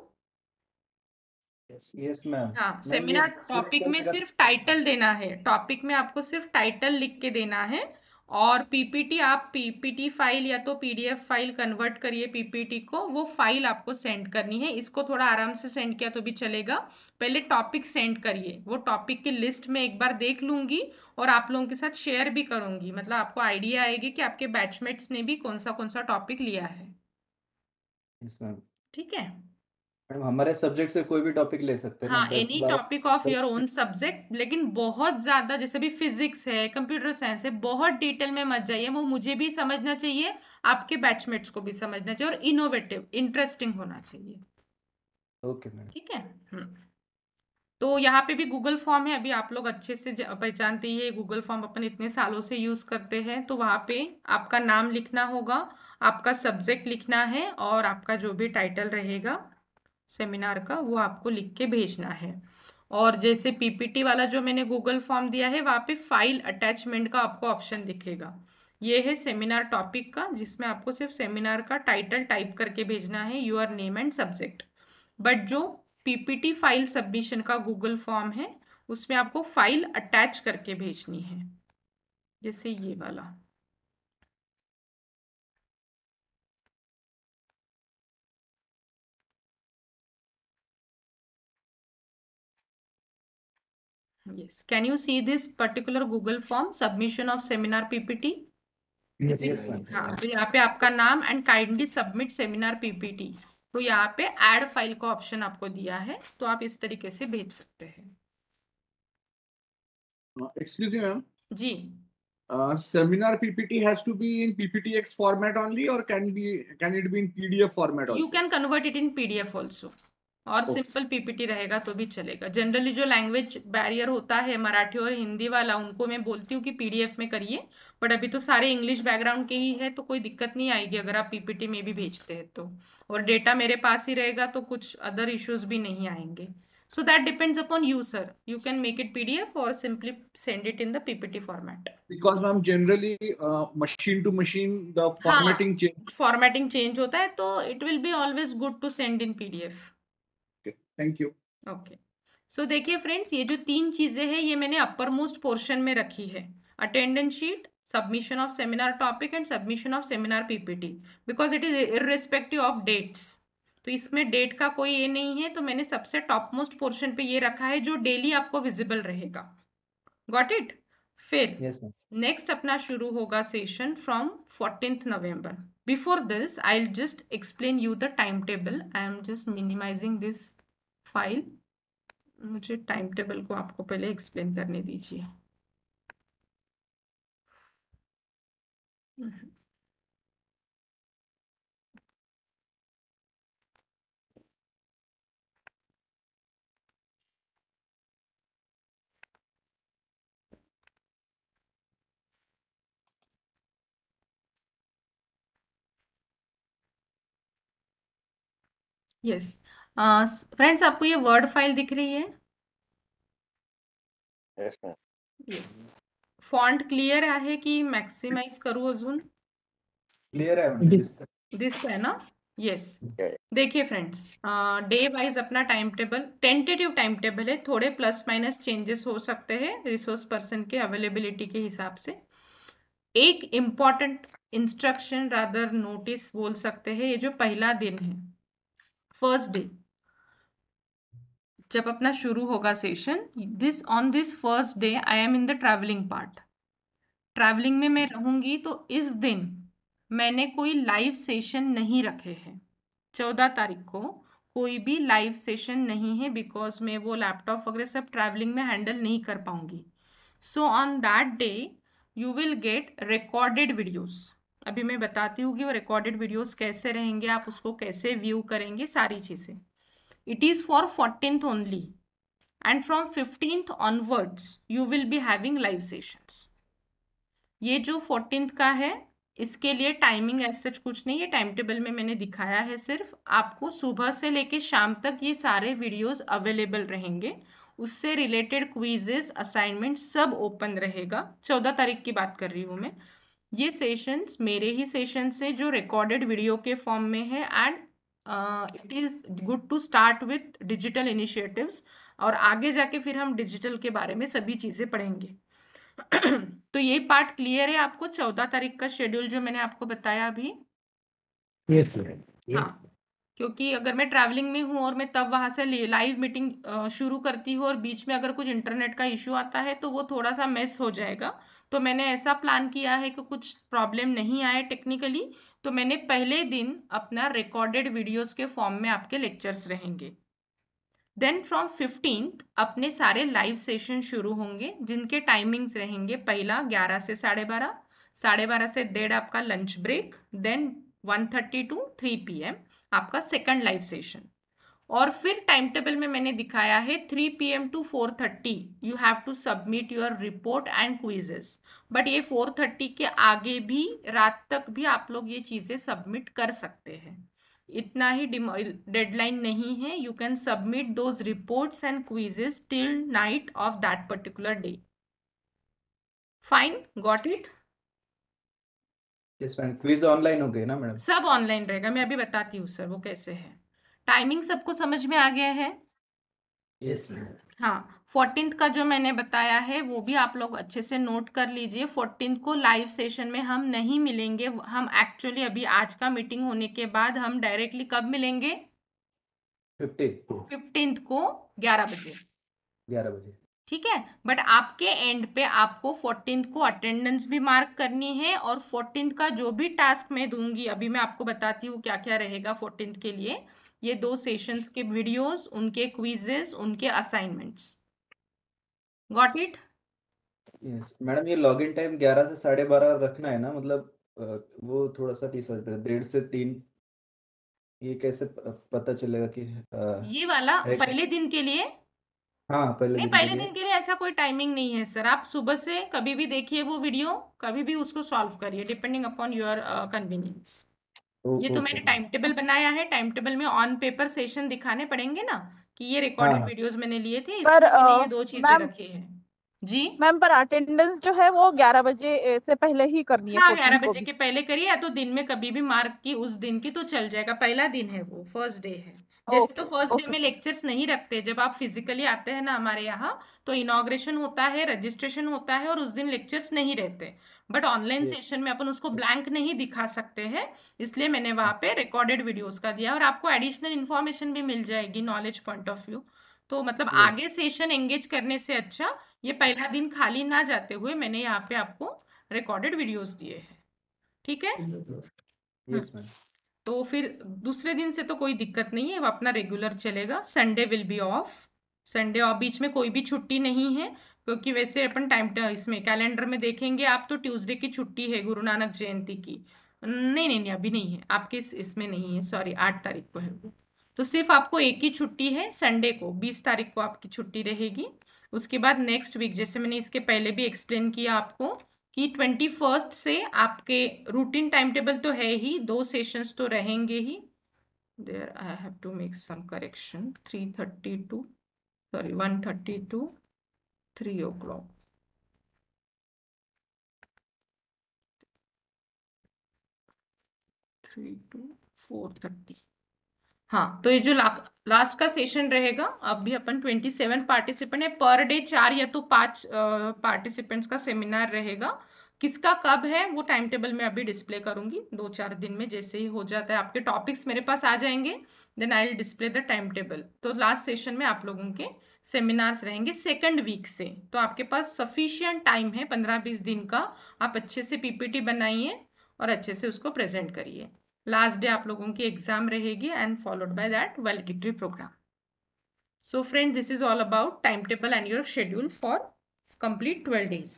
Yes ma'am. हाँ, सेमिनार टॉपिक में सिर्फ टाइटल देना है. टॉपिक में आपको सिर्फ टाइटल लिख के देना है. और पीपीटी आप पीपीटी फाइल या तो पीडीएफ फाइल कन्वर्ट करिए पीपीटी को, वो फाइल आपको सेंड करनी है. इसको थोड़ा आराम से सेंड किया तो भी चलेगा. पहले टॉपिक सेंड करिए. वो टॉपिक की लिस्ट में एक बार देख लूंगी और आप लोगों के साथ शेयर भी करूंगी. मतलब आपको आइडिया आएगी कि आपके बैचमेट्स ने भी कौन सा टॉपिक लिया है. Yes ma'am. ठीक है. मैडम हमारे सब्जेक्ट से कोई भी टॉपिक ले सकते हैं ना. हाँ, any topic of your own subject. लेकिन बहुत ज्यादा, जैसे भी फिजिक्स है, कंप्यूटर साइंस है, बहुत डिटेल में मत जाइए. वो मुझे भी समझना चाहिए, आपके बैचमेट्स को भी समझना चाहिए, और इनोवेटिव इंटरेस्टिंग होना चाहिए. Okay ma'am. ठीक है. तो यहाँ पे भी गूगल फॉर्म है. अभी आप लोग अच्छे से पहचानते ही है, गूगल फॉर्म अपन इतने सालों से यूज करते हैं. तो वहाँ पे आपका नाम लिखना होगा, आपका सब्जेक्ट लिखना है, और आपका जो भी टाइटल रहेगा सेमिनार का वो आपको लिख के भेजना है. और जैसे पीपीटी वाला जो मैंने गूगल फॉर्म दिया है, वहाँ पे फाइल अटैचमेंट का आपको ऑप्शन दिखेगा. ये है सेमिनार टॉपिक का, जिसमें आपको सिर्फ सेमिनार का टाइटल टाइप करके भेजना है, your name and subject. But जो पीपीटी फाइल सबमिशन का गूगल फॉर्म है, उसमें आपको फाइल अटैच करके भेजनी है, जैसे ये वाला. Yes. Can you see this particular Google form, submission of seminar PPT? Is it? Yes, ma'am. हाँ, तो यहाँ पे आपका नाम and kindly submit seminar PPT. तो यहाँ पे ऐड फाइल का ऑप्शन आपको दिया है, तो आप इस तरीके से भेज सकते हैं. Excuse me, ma'am. जी. Seminar PPT has to be in PPTX format only, or can it be in PDF format also? You can convert it in PDF also. और सिंपल पीपीटी रहेगा तो भी चलेगा. जनरली जो लैंग्वेज बैरियर होता है मराठी और हिंदी वाला, उनको मैं बोलती हूँ कि पीडीएफ में करिए. बट अभी तो सारे इंग्लिश बैकग्राउंड के ही है, तो कोई दिक्कत नहीं आएगी अगर आप पीपीटी में भी भेजते हैं तो. और डेटा मेरे पास ही रहेगा तो कुछ अदर इश्यूज भी नहीं आएंगे. So that depends upon you sir. You can make it PDF और simply send it in the PPT format. Because ma'am, generally machine to machine the formatting change. Formatting change होता है, तो it will be always good to send in PDF. Thank you. Okay. So देखिए फ्रेंड्स, ये जो 3 चीजें हैं ये मैंने अपर मोस्ट पोर्शन में रखी है. Attendance sheet, submission of seminar topic and submission of seminar PPT, because it is irrespective of dates. तो इसमें डेट का कोई ये नहीं है, तो मैंने सबसे टॉप मोस्ट पोर्शन पे ये रखा है जो डेली आपको विजिबल रहेगा. Got it. फिर यस मैम। नेक्स्ट अपना शुरू होगा session from 14th November. Before this I will just explain you the time table. I am just minimizing this file. मुझे टाइम टेबल को आपको पहले एक्सप्लेन करने दीजिए. यस फ्रेंड्स, आपको ये वर्ड फाइल दिख रही है? Yes, ma'am. Yes. Font clear आहे की मॅक्सिमाइज करू अजून? क्लियर है मैम, दिसतंय ना? येस. Okay. देखिए फ्रेंड्स, डे वाइज अपना time table tentative time table है. थोड़े प्लस माइनस चेंजेस हो सकते हैं रिसोर्स पर्सन के अवेलेबिलिटी के हिसाब से. एक इम्पॉर्टेंट इंस्ट्रक्शन रादर नोटिस बोल सकते हैं, ये जो पहला दिन है, फर्स्ट डे, जब अपना शुरू होगा session, on this first day I am in the travelling part. Travelling में मैं रहूंगी, तो इस दिन मैंने कोई लाइव सेशन नहीं रखे हैं. 14 तारीख को कोई भी लाइव सेशन नहीं है, बिकॉज मैं वो लैपटॉप वगैरह सब ट्रैवलिंग में हैंडल नहीं कर पाऊंगी. So on that day you will get recorded videos. अभी मैं बताती हूँ कि वो रिकॉर्डेड वीडियोस कैसे रहेंगे, आप उसको कैसे व्यू करेंगे, सारी चीज़ें. It is for 14th only, and from 15th onwards you will be having live sessions. ये जो 14th का है, इसके लिए टाइमिंग ऐसा कुछ नहीं है. टाइम टेबल में मैंने दिखाया है, सिर्फ आपको सुबह से लेके शाम तक ये सारे वीडियोस अवेलेबल रहेंगे. उससे रिलेटेड क्विजेस, असाइनमेंट सब ओपन रहेगा. 14 तारीख की बात कर रही हूँ मैं. ये सेशंस मेरे ही सेशंस है जो रिकॉर्डेड वीडियो के फॉर्म में है. And it is good to start with digital initiatives, और आगे जाके फिर हम डिजिटल के बारे में सभी चीज़ें पढ़ेंगे. तो ये पार्ट क्लियर है आपको? 14 तारीख का शेड्यूल जो मैंने आपको बताया अभी. यस. हाँ, क्योंकि अगर मैं ट्रैवलिंग में हूँ और मैं तब वहाँ से लाइव मीटिंग शुरू करती हूँ और बीच में अगर कुछ इंटरनेट का इश्यू आता है, तो वो थोड़ा सा मिस हो जाएगा. तो मैंने ऐसा प्लान किया है कि कुछ प्रॉब्लम नहीं आए टेक्निकली, तो मैंने पहले दिन अपना रिकॉर्डेड वीडियोस के फॉर्म में आपके लेक्चर्स रहेंगे. देन फ्रॉम 15th अपने सारे लाइव सेशन शुरू होंगे, जिनके टाइमिंग्स रहेंगे. पहला 11 से 12:30, 12:30 से 1:30 आपका lunch break. Then 1:30 to 3 PM आपका सेकंड लाइव सेशन. और फिर टाइम टेबल में मैंने दिखाया है 3 PM to 4:30 you have to submit your report and quizzes. But ये 4:30 के आगे भी, रात तक भी आप लोग ये चीज़ें सबमिट कर सकते हैं. इतना ही डेडलाइन नहीं है. You can submit those reports and quizzes till night of that particular day. Fine, got it? Yes ma'am. Quiz online हो गए ना मैडम? सब ऑनलाइन रहेगा. मैं अभी बताती हूँ सर वो कैसे है. टाइमिंग सबको समझ में आ गया है? Yes ma'am. हाँ, 14th का जो मैंने बताया है वो भी आप लोग अच्छे से नोट कर लीजिए. 14th को लाइव सेशन में हम नहीं मिलेंगे. हम एक्चुअली अभी आज का मीटिंग होने के बाद हम डायरेक्टली कब मिलेंगे? 15th को 11 बजे. 11 बजे. ठीक है. बट आपके एंड पे आपको 14th को अटेंडेंस भी मार्क करनी है, और 14th का जो भी टास्क मैं दूंगी, अभी मैं आपको बताती हूँ क्या क्या रहेगा 14th के लिए. ये 2 सेशंस के वीडियोस, उनके क्विजेस, उनके assignments. Got it? Yes madam. ये लॉगिन टाइम 11 से 12:30 रखना है ना? मतलब वो थोड़ा सा टीसर 1:30 से 3. ये कैसे पता चलेगा कि ये वाला पहले दिन के लिए? हाँ, नहीं, पहले दिन के लिए ऐसा कोई टाइमिंग नहीं है सर. आप सुबह से कभी भी देखिए वो वीडियो, कभी भी उसको सॉल्व करिए, डिपेंडिंग अपॉन योर कन्वीनियंस. ये तो मैंने टाइम टेबल बनाया है. टाइम टेबल में ऑन पेपर सेशन दिखाने पड़ेंगे ना, कि ये रिकॉर्डेड वीडियोस मैंने लिए थे, इसमें मैंने ये 2 चीजें रखी है. जी मैम, पर अटेंडेंस जो है वो 11 बजे से पहले ही करनी है. हाँ, 11 बजे के पहले करिए, या तो दिन में कभी भी मार्क की उस दिन की, तो चल जाएगा. पहला दिन है वो, फर्स्ट डे है. जैसे तो फर्स्ट डे में लेक्चर्स नहीं रखते. जब आप फिजिकली आते हैं ना हमारे यहाँ, तो इनॉग्रेशन होता है, रजिस्ट्रेशन होता है, और उस दिन लेक्चर्स नहीं रहते. बट ऑनलाइन सेशन में अपन उसको ब्लैंक नहीं दिखा सकते हैं, इसलिए मैंने वहाँ पे रिकॉर्डेड वीडियोस का दिया. और आपको एडिशनल इन्फॉर्मेशन भी मिल जाएगी नॉलेज पॉइंट ऑफ व्यू. तो मतलब Yes. आगे सेशन एंगेज करने से अच्छा ये पहला दिन खाली ना जाते हुए मैंने यहाँ पे आपको रिकॉर्डेड वीडियोस दिए हैं, ठीक है। Yes, ma'am. तो फिर दूसरे दिन से तो कोई दिक्कत नहीं है, वो अपना रेगुलर चलेगा। Sunday will be off, Sunday off, बीच में कोई भी छुट्टी नहीं है, क्योंकि वैसे अपन टाइम इसमें कैलेंडर में देखेंगे आप तो ट्यूसडे की छुट्टी है गुरु नानक जयंती की। नहीं नहीं नहीं, अभी नहीं है आपके इसमें नहीं है, सॉरी 8 तारीख को है वो। तो सिर्फ आपको एक ही छुट्टी है संडे को, 20 तारीख को आपकी छुट्टी रहेगी। उसके बाद नेक्स्ट वीक, जैसे मैंने इसके पहले भी एक्सप्लेन किया आपको कि 21 से आपके रूटीन टाइम टेबल तो है ही, 2 सेशंस तो रहेंगे ही। There I have to make some correction, 3:30 to 1:30 to 3 o'clock। Three to 4:30। हाँ, तो ये जो लास्ट का सेशन रहेगा, अभी अपन 27 पार्टिसिपेंट है, पर डे 4 या तो 5 पार्टिसिपेंट्स का सेमिनार रहेगा। किसका कब है वो टाइम टेबल में अभी डिस्प्ले करूंगी, 2-4 दिन में जैसे ही हो जाता है आपके टॉपिक्स मेरे पास आ जाएंगे, then I will display the time table. तो लास्ट सेशन में आप लोगों के सेमिनार्स रहेंगे सेकंड वीक से, तो आपके पास सफिशिएंट टाइम है 15-20 दिन का, आप अच्छे से पीपीटी बनाइए और अच्छे से उसको प्रेजेंट करिए। लास्ट डे आप लोगों की एग्जाम रहेगी and followed by that validity program. So friends, this is all about time table and your schedule for complete 12 days.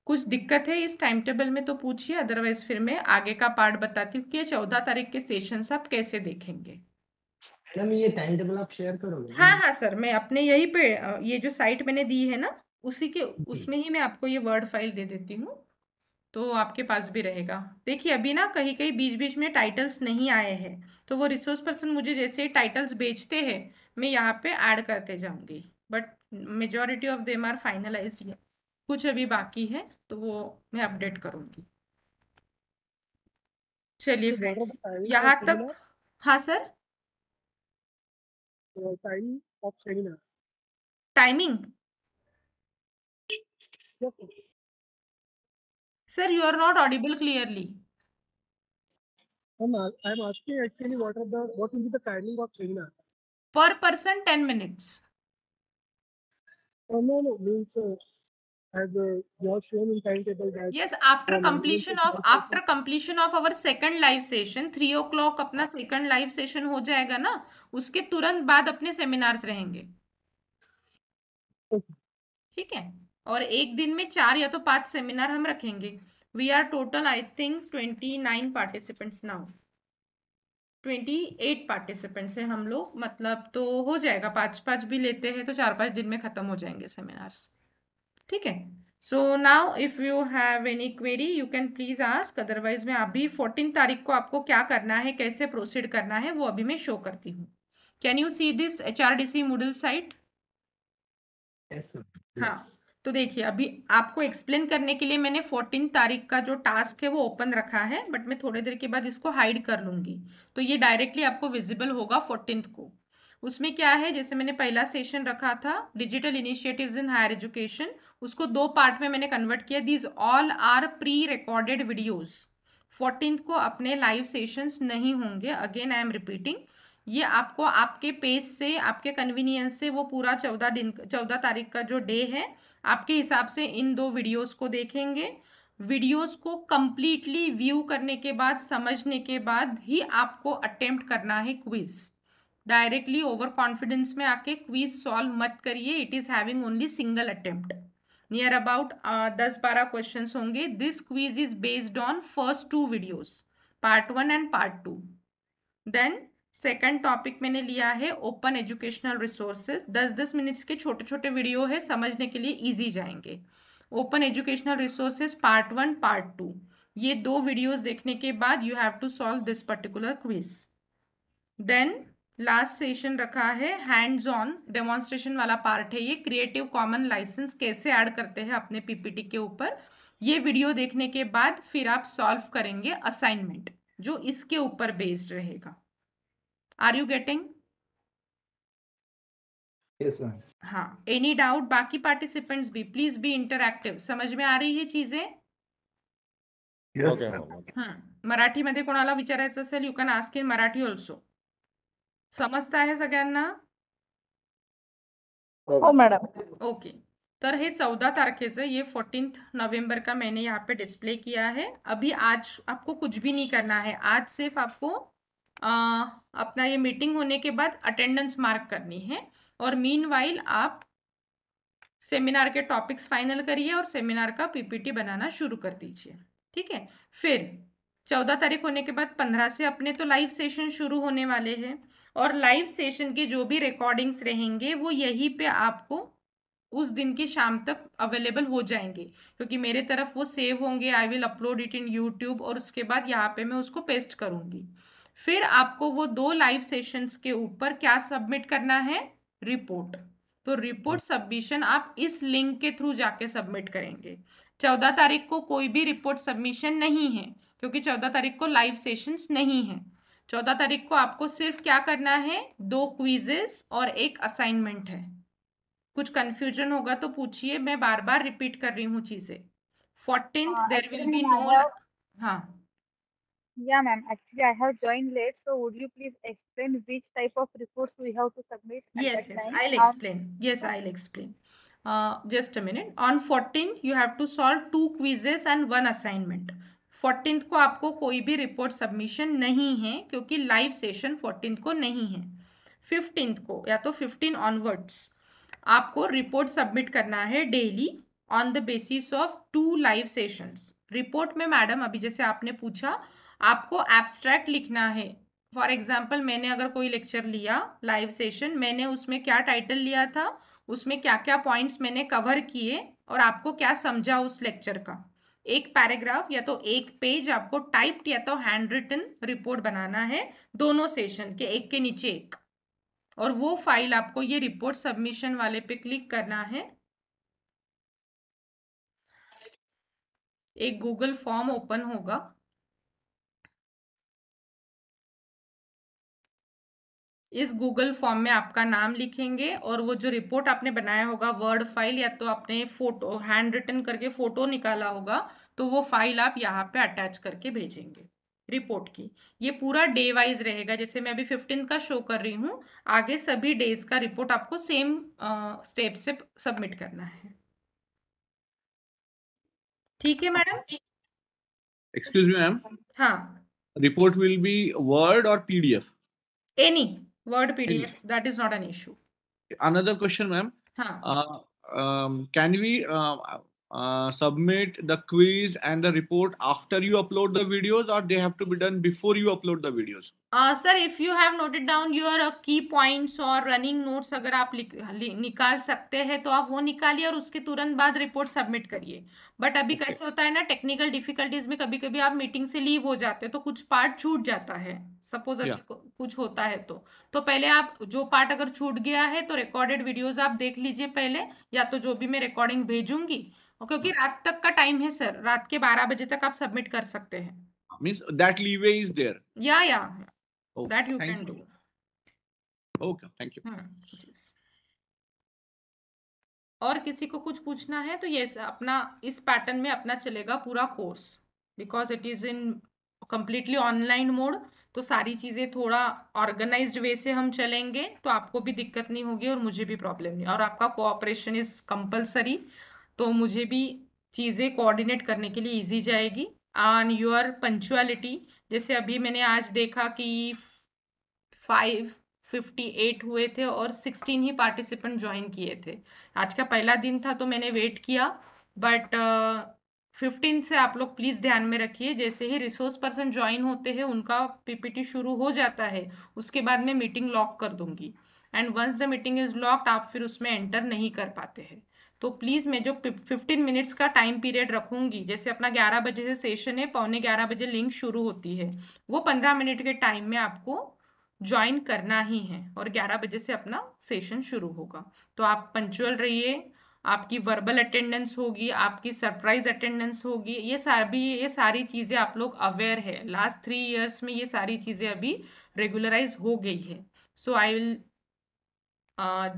कुछ दिक्कत है इस टाइम टेबल में तो पूछिए, अदरवाइज फिर मैं आगे का पार्ट बताती हूँ कि 14 तारीख के सेशंस आप कैसे देखेंगे। मैम ये टाइम टेबल आप शेयर करोगे? हाँ हाँ सर, मैं अपने यहीं पे ये जो साइट मैंने दी है ना, उसी के उसमें ही मैं आपको ये वर्ड फाइल दे देती हूँ, तो आपके पास भी रहेगा। देखिए अभी ना कहीं कहीं बीच बीच में टाइटल्स नहीं आए हैं, तो वो रिसोर्स पर्सन मुझे जैसे ही टाइटल्स भेजते हैं मैं यहाँ पे ऐड करते जाऊंगी, but majority of them are finalized. कुछ अभी बाकी है तो वो मैं अपडेट करूंगी। चलिए फ्रेंड्स, यहाँ तक। हाँ sir, time of seminar. Timing sir, you are not audible clearly. I'm asking actually what will be the timing of seminar? Per person 10 minutes. Oh, no, means as you have shown in timetable that. Yes, after completion of our second live session, 3 o'clock अपना second live session हो जाएगा ना, उसके तुरंत बाद अपने सेमिनार्स रहेंगे, ठीक है। और एक दिन में 4 या तो 5 सेमिनार हम रखेंगे। We are total I think 29 participants now, 28 participants है हम लोग, मतलब तो हो जाएगा, 5-5 भी लेते हैं तो 4-5 दिन में खत्म हो जाएंगे सेमिनार्स, ठीक है। So now if you have any query you can please ask, otherwise मैं अभी 14 तारीख को आपको क्या करना है, कैसे प्रोसीड करना है वो अभी मैं शो करती हूँ। Can you see this HRDC Moodle site? हाँ, तो देखिए अभी आपको एक्सप्लेन करने के लिए मैंने 14 तारीख का जो टास्क है वो ओपन रखा है, बट मैं थोड़ी देर के बाद इसको हाइड कर लूंगी, तो ये डायरेक्टली आपको विजिबल होगा 14th को। उसमें क्या है, जैसे मैंने पहला सेशन रखा था digital initiatives in higher education, उसको 2 पार्ट में मैंने कन्वर्ट किया। These all are pre recorded videos. 14th को अपने लाइव सेशंस नहीं होंगे, अगेन आई एम रिपीटिंग, ये आपको आपके पेज से, आपके कन्वीनियंस से वो पूरा 14 तारीख का जो डे है आपके हिसाब से इन 2 वीडियोस को देखेंगे। वीडियोस को कंप्लीटली व्यू करने के बाद, समझने के बाद ही आपको अटेम्प्ट करना है क्विज। डायरेक्टली ओवर कॉन्फिडेंस में आके क्विज सॉल्व मत करिए, it is having only single attempt. Near about 10-12 questions होंगे। This quiz is based on first 2 videos, part 1 and part 2। Then second topic मैंने लिया है ओपन एजुकेशनल रिसोर्सेज, 10-10 मिनट्स के छोटे छोटे वीडियो है, समझने के लिए इजी जाएंगे। Open educational resources part 1 part 2, ये 2 वीडियोस देखने के बाद you have to solve this particular quiz. Then last session रखा है हैंड्स ऑन डेमोन्स्ट्रेशन वाला पार्ट है, ये क्रिएटिव कॉमन लाइसेंस कैसे ऐड करते हैं अपने पीपीटी के ऊपर। ये वीडियो देखने के बाद फिर आप सॉल्व करेंगे असाइनमेंट जो इसके ऊपर बेस्ड रहेगा। Are you getting? Yes, ma'am. हाँ, एनी डाउट? बाकी पार्टिसिपेंट्स भी प्लीज बी इंटरॅक्टिव्ह। समझ में आ रही है चीजें? Yes, Okay, ma'am. ma'am. मराठीमध्ये कोणाला विचारायचं असेल you can ask in Marathi also. समजतं आहे सगळ्यांना? हो मॅडम. ओके. तर हे 14 तारखेचं, ये 14 नवंबर का मैंने यहाँ पे डिस्प्ले किया है. अभी आज आपको कुछ भी नहीं करना है. आज सिर्फ आपको अपना ये मीटिंग होने के बाद अटेंडेंस मार्क करनी है, और मीनवाइल आप सेमिनार के टॉपिक्स फाइनल करिए और सेमिनार का पीपीटी बनाना शुरू कर दीजिए. ठीक है. फिर 14 तारीख होने के बाद 15 से अपने तो लाइव सेशन शुरू होने वाले हैं, और लाइव सेशन के जो भी रिकॉर्डिंग्स रहेंगे वो यहीं पे आपको उस दिन की शाम तक अवेलेबल हो जाएंगे, क्योंकि मेरे तरफ वो सेव होंगे. I will upload it in YouTube, और उसके बाद यहाँ पे मैं उसको पेस्ट करूँगी. फिर आपको वो 2 लाइव सेशंस के ऊपर क्या सबमिट करना है? रिपोर्ट. तो रिपोर्ट सबमिशन आप इस लिंक के थ्रू जाके सबमिट करेंगे. 14 तारीख को कोई भी रिपोर्ट सबमिशन नहीं है, क्योंकि 14 तारीख को लाइव सेशंस नहीं है. 14 तारीख को आपको सिर्फ क्या करना है? 2 क्विजेस और 1 असाइनमेंट है. कुछ कंफ्यूजन होगा तो पूछिए, मैं बार बार रिपीट कर रही हूँ चीजें. 14th there will be no. हाँ. Yeah, ma'am. Actually, I have joined late, so would you please explain which type of reports we have to submit at Yes, that yes, time? I'll explain. Yes, I'll explain. Just a minute. On 14th, you have to solve 2 quizzes and 1 assignment. 14th को आपको कोई भी रिपोर्ट सबमिशन नहीं है, क्योंकि लाइव सेशन 14th को नहीं है. 15th को या तो 15 ऑनवर्ड्स आपको रिपोर्ट सबमिट करना है daily on the basis of 2 live sessions. Report में मैडम अभी जैसे आपने पूछा, आपको एब्स्ट्रैक्ट लिखना है. फॉर एग्जाम्पल, मैंने अगर कोई लेक्चर लिया लाइव सेशन, मैंने उसमें क्या टाइटल लिया था, उसमें क्या क्या पॉइंट्स मैंने कवर किए, और आपको क्या समझा उस लेक्चर का. एक पैराग्राफ या तो एक पेज आपको टाइप्ड या तो हैंड रिटन रिपोर्ट बनाना है, दोनों सेशन के एक के नीचे एक. और वो फाइल आपको ये रिपोर्ट सबमिशन वाले पे क्लिक करना है. एक गूगल फॉर्म ओपन होगा. इस गूगल फॉर्म में आपका नाम लिखेंगे, और वो जो रिपोर्ट आपने बनाया होगा वर्ड फाइल, या तो आपने फोटो हैंड रिटन करके फोटो निकाला होगा, तो वो फाइल आप यहाँ पे अटैच करके भेजेंगे रिपोर्ट की. ये पूरा डे वाइज रहेगा. जैसे मैं अभी 15 का शो कर रही हूँ, आगे सभी डेज का रिपोर्ट आपको सेम स्टेप से सबमिट करना है. ठीक है मैडम? Excuse me, ma'am. हाँ. Report will be Word or PDF? Any Word, PDF, that is not an issue. Another question, ma'am. हाँ. Can we submit the quiz and the report after you upload the videos, or they have to be done before you upload the videos? Sir, if you have noted down your key points और रनिंग नोट्स अगर आप निकाल सकते हैं तो आप वो निकालिए, और उसके तुरंत बाद रिपोर्ट सबमिट करिए. बट अभी कैसे होता है ना, टेक्निकल डिफिकल्टीज में कभी कभी आप मीटिंग से लीव हो जाते हैं, तो कुछ पार्ट छूट जाता है. सपोज ऐसे कुछ होता है तो पहले आप जो पार्ट अगर छूट गया है तो रिकॉर्डेड वीडियोज आप देख लीजिए पहले, या तो जो भी मैं रिकॉर्डिंग भेजूंगी, क्योंकि रात तक का टाइम है सर. रात के 12 बजे तक आप सबमिट कर सकते हैं. Means that leeway is there. Yeah. Okay, that you thank can you. do. Okay, thank you. Yes. और किसी को कुछ पूछना है तो ये अपना इस पैटर्न में अपना चलेगा पूरा course, because it is in completely online mode. तो सारी चीज़ें थोड़ा ऑर्गेनाइज्ड वे से हम चलेंगे, तो आपको भी दिक्कत नहीं होगी और मुझे भी प्रॉब्लम नहीं. और आपका कोऑपरेशन इज कंपलसरी, तो मुझे भी चीज़ें कोऑर्डिनेट करने के लिए इजी जाएगी. ऑन योर पंक्चुअलिटी, जैसे अभी मैंने आज देखा कि 558 हुए थे और 16 ही पार्टिसिपेंट ज्वाइन किए थे. आज का पहला दिन था तो मैंने वेट किया, बट 15 से आप लोग प्लीज़ ध्यान में रखिए, जैसे ही रिसोर्स पर्सन ज्वाइन होते हैं उनका पीपीटी शुरू हो जाता है, उसके बाद मैं मीटिंग लॉक कर दूंगी. And once the meeting is locked, आप फिर उसमें एंटर नहीं कर पाते हैं. तो प्लीज़ मैं जो 15 मिनट्स का टाइम पीरियड रखूंगी, जैसे अपना 11 बजे से सेशन है, 11:15 बजे लिंक शुरू होती है, वो 15 मिनट के टाइम में आपको ज्वाइन करना ही है, और 11 बजे से अपना सेशन शुरू होगा. तो आप पंक्चुअल रहिए. आपकी वर्बल अटेंडेंस होगी, आपकी सरप्राइज अटेंडेंस होगी. ये सारी चीज़ें आप लोग अवेयर है. लास्ट 3 इयर्स में ये सारी चीज़ें अभी रेगुलराइज हो गई है. सो आई विल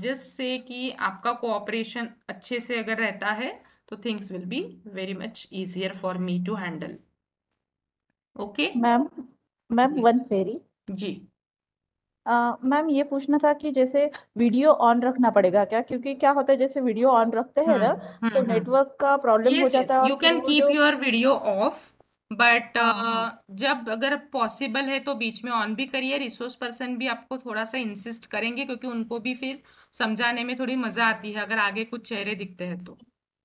जस्ट से कि आपका कोऑपरेशन अच्छे से अगर रहता है तो things will be very much easier for me to handle. Okay ma'am one query. जी. मैम ये पूछना था कि जैसे वीडियो ऑन रखना पड़ेगा क्या, क्योंकि क्या होता है जैसे वीडियो ऑन रखते हैं ना तो नेटवर्क का प्रॉब्लम हो यस जाता है यू और फिर कैन वो कीप जो योर वीडियो ऑफ बट हाँ जब अगर पॉसिबल है तो बीच में ऑन भी करिए। रिसोर्स पर्सन भी आपको थोड़ा सा इंसिस्ट करेंगे क्योंकि उनको भी फिर समझाने में थोड़ी मजा आती है अगर आगे कुछ चेहरे दिखते हैं तो,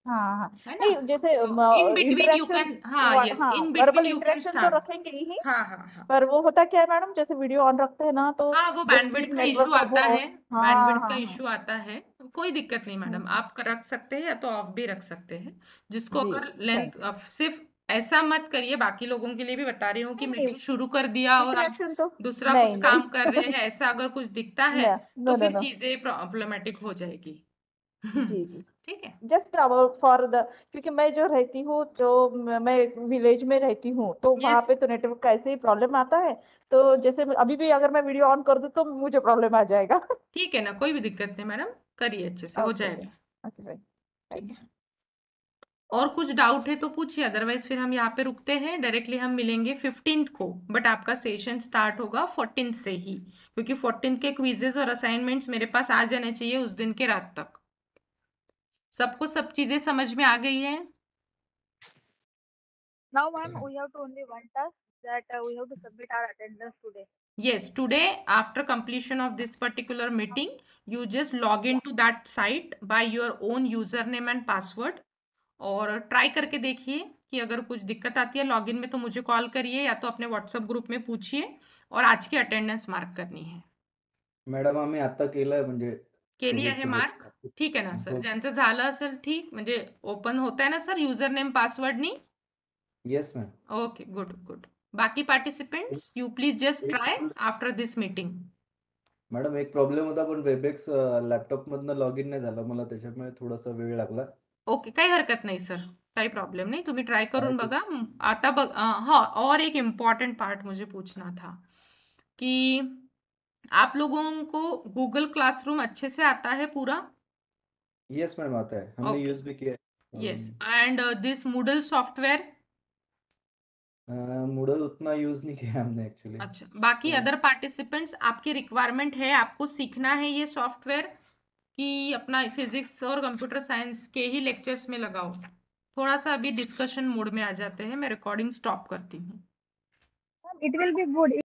हाँ हाँ है ना। नहीं जैसे तो in between you interaction, can, हाँ यस, हाँ in verbal between you can interaction तो स्टार्ट। रखेंगे ही, हाँ हाँ हाँ पर वो होता क्या है मैडम, जैसे वीडियो ऑन रखते हैं ना तो हाँ, वो जो बैंडविड्थ स्पीड का नेटवर्क इशू का आता वो है, हाँ बैंडविड्थ का हाँ इशू आता है। कोई दिक्कत नहीं मैडम, आप रख सकते हैं या तो ऑफ भी रख सकते हैं। जिसको जी अगर जी लेंथ, थैंक यू। सिर्फ ऐसा मत करिए, बाकी लोगों के लिए भी बता रही हूँ कि नहीं मीटिंग नहीं शुरू कर दिया और आप इंटरेक्शन तो दूसरा कुछ नहीं नहीं काम कर रहे हैं, ऐसा अगर कुछ दिखता है नो तो नो नो फिर नो चीजें प्रॉब्लमेटिक हो जाएगी। जी जी ठीक है। जस्ट अबाउट फॉर द, क्योंकि मैं जो रहती हूँ जो मैं विलेज में रहती हूँ तो वहां यस पे तो नेटवर्क का ऐसे ही प्रॉब्लम आता है, तो जैसे अभी भी अगर मैं वीडियो ऑन कर दूँ तो मुझे प्रॉब्लम आ जाएगा। ठीक है ना, कोई भी दिक्कत नहीं मैडम, करिए अच्छे से, हो ओके जाएगा। ओके भाई ठीक थैंक है। और कुछ डाउट है तो पूछिए, अदरवाइज फिर हम यहाँ पे रुकते हैं। डायरेक्टली हम मिलेंगे 15th को, बट आपका सेशन स्टार्ट होगा 14th से ही, क्योंकि 14th के क्विजेज और असाइनमेंट्स मेरे पास आ जाने चाहिए उस दिन के रात तक। सबको सब चीजें समझ में आ गई है? Now, ma'am, we have to only one task that we have to submit our attendance today. Yes, today after completion of this particular meeting, you just log into that site by your own username and password और ट्राई करके देखिए कि अगर कुछ दिक्कत आती है लॉगिन में तो मुझे कॉल करिए या तो अपने व्हाट्सएप ग्रुप में पूछिए, और आज की अटेंडेंस मार्क करनी है। मॅडम आम्ही आता केलंय म्हणजे केली आहे सोबत मार्क? सोबत ठीक आहे ना सर, हो ज्यांचं झालं असेल ठीक, म्हणजे ओपन होत आहे ना सर युजर नेम पासवर्डनी? Yes ma'am okay good good. बाकी participants you please just try after this meeting. Madam एक प्रॉब्लेम होता पण वेबएक्स लॅपटॉप मधनं लॉग इन नाही झालं मला त्याच्यामुळे थोडासा वेळ लागला. ओके, काही हरकत नाही सर, काही प्रॉब्लेम नाही, तुम्ही ट्राय करून बघा. आता बघ हाँ, और एक इम्पॉर्टेंट पार्ट मुझे पूछना था कि आप लोगों को गूगल क्लासरूम अच्छे से आता है पूरा? यस मैम आता है, हमने ओके यूज भी किया है. Yes, and this Moodle software? Moodle उतना यूज नहीं किया हमने एक्चुअली. अच्छा, बाकी अदर पार्टिसिपेंट्स आपकी रिक्वायरमेंट है, आपको सीखना है ये सॉफ्टवेयर कि अपना फिजिक्स और कंप्यूटर साइंस के ही लेक्चर्स में लगाओ? थोड़ा सा अभी डिस्कशन मोड में आ जाते हैं, मैं रिकॉर्डिंग स्टॉप करती हूँ. Ma'am, it will be good